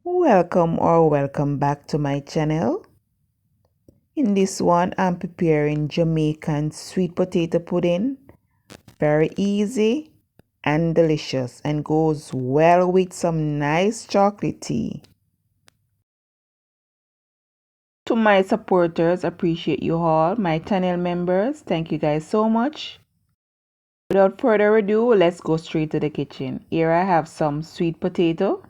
Welcome back to my channel. In this one, I'm preparing Jamaican sweet potato pudding. Very easy and delicious and goes well with some nice chocolate tea. To my supporters, appreciate you all. My channel members, thank you guys so much. Without further ado, let's go straight to the kitchen. Here I have some sweet potato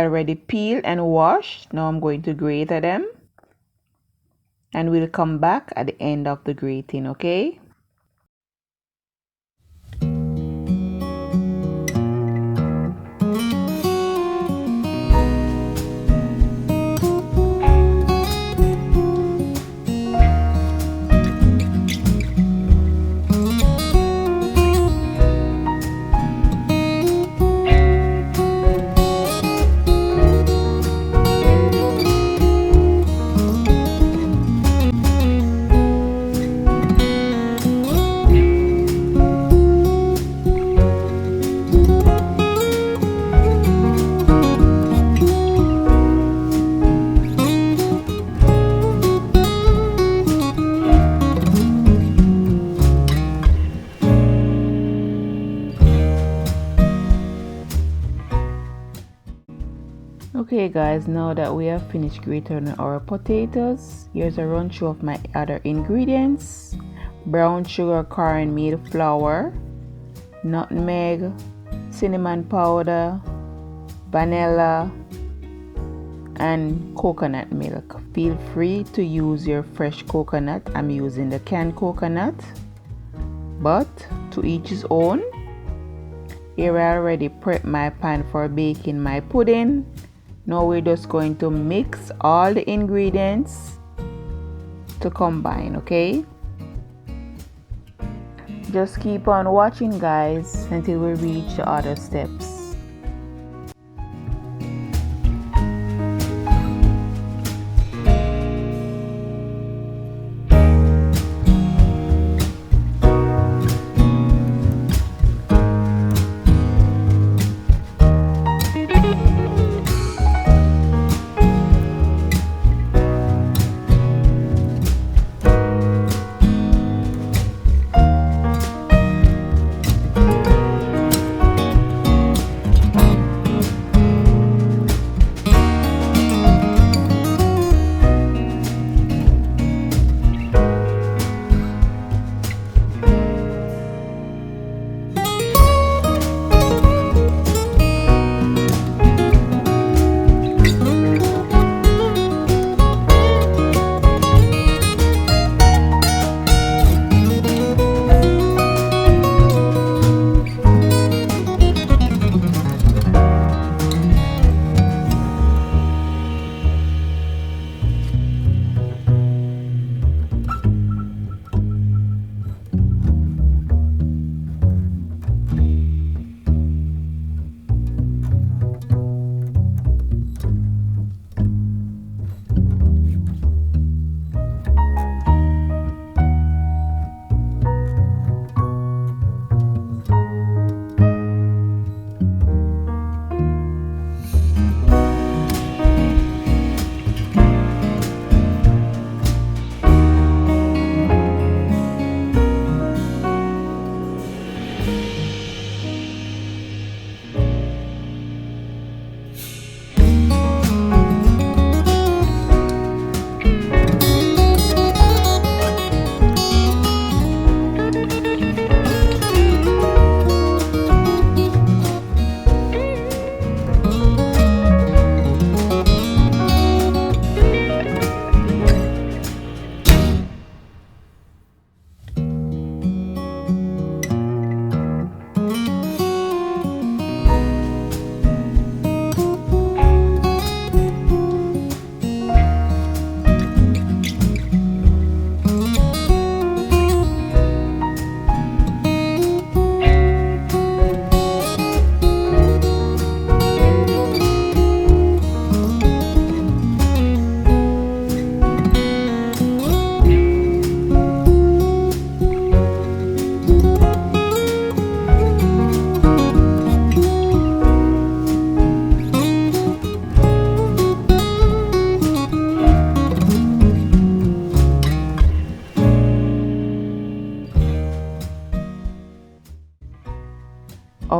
already peeled and washed. Now I'm going to grate them. And we'll come back at the end of the grating, okay? Okay guys, now that we have finished grating our potatoes, here's a run through of my other ingredients: brown sugar, cornmeal flour, nutmeg, cinnamon powder, vanilla, and coconut milk. Feel free to use your fresh coconut. I'm using the canned coconut, but to each his own. Here I already prepped my pan for baking my pudding. Now we're just going to mix all the ingredients to combine, okay? Just keep on watching guys until we reach the other steps.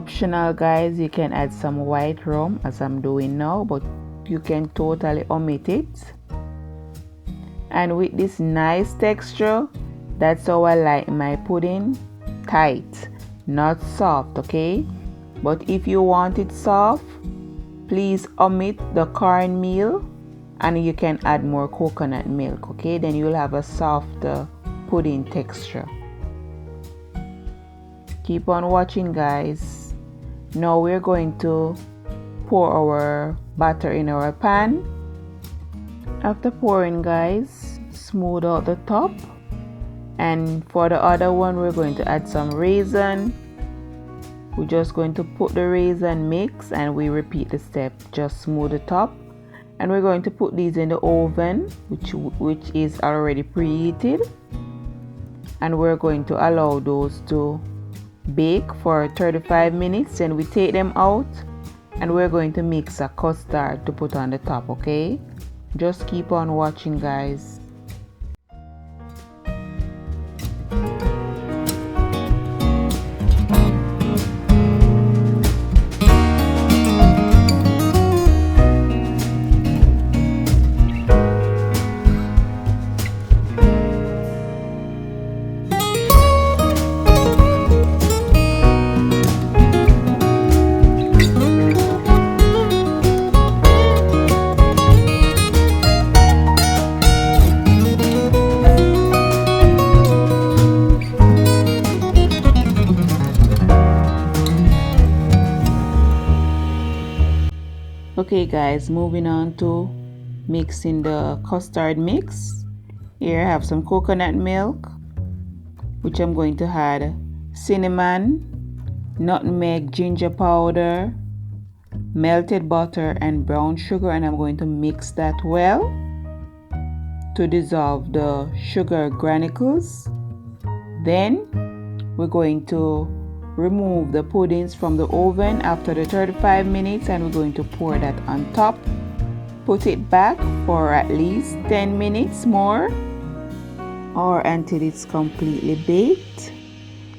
optional, guys. You can add some white rum as I'm doing now, but you can totally omit it. And with this nice texture, that's how I like my pudding, tight, not soft, okay? But if you want it soft, please omit the cornmeal and you can add more coconut milk, okay? Then you'll have a softer pudding texture. Keep on watching, guys. Now we're going to pour our batter in our pan. After pouring, guys, smooth out the top. And for the other one, we're going to add some raisin. We're just going to put the raisin mix and we repeat the step. Just smooth the top. And we're going to put these in the oven, which is already preheated. And we're going to allow those to bake for 35 minutes. Then we take them out and we're going to mix a custard to put on the top, okay? Just keep on watching, guys. Okay, guys, moving on to mixing the custard mix. Here I have some coconut milk, which I'm going to add cinnamon, nutmeg, ginger powder, melted butter and brown sugar, and I'm going to mix that well to dissolve the sugar granules. Then we're going to remove the puddings from the oven after the 35 minutes and we're going to pour that on top. Put it back for at least 10 minutes more or until it's completely baked.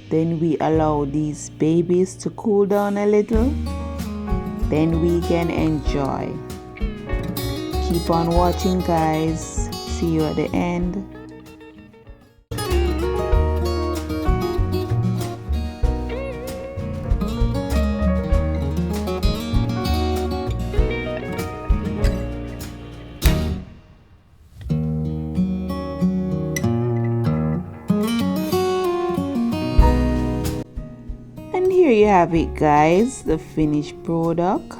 Then we allow these babies to cool down a little. Then we can enjoy. Keep on watching, guys. See you at the end. And here you have it, guys, the finished product.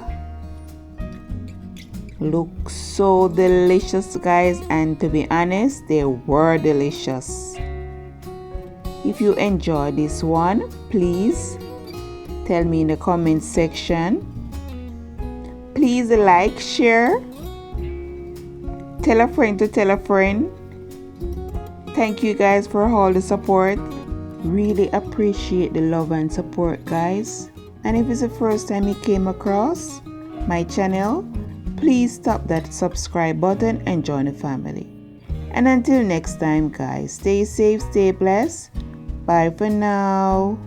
Looks so delicious, guys, and to be honest, they were delicious. If you enjoyed this one, please tell me in the comment section. Please like, share, tell a friend to tell a friend. Thank you, guys, for all the support. Really appreciate the love and support, guys. And if it's the first time you came across my channel, please tap that subscribe button and join the family. And until next time, guys, stay safe, stay blessed. Bye for now.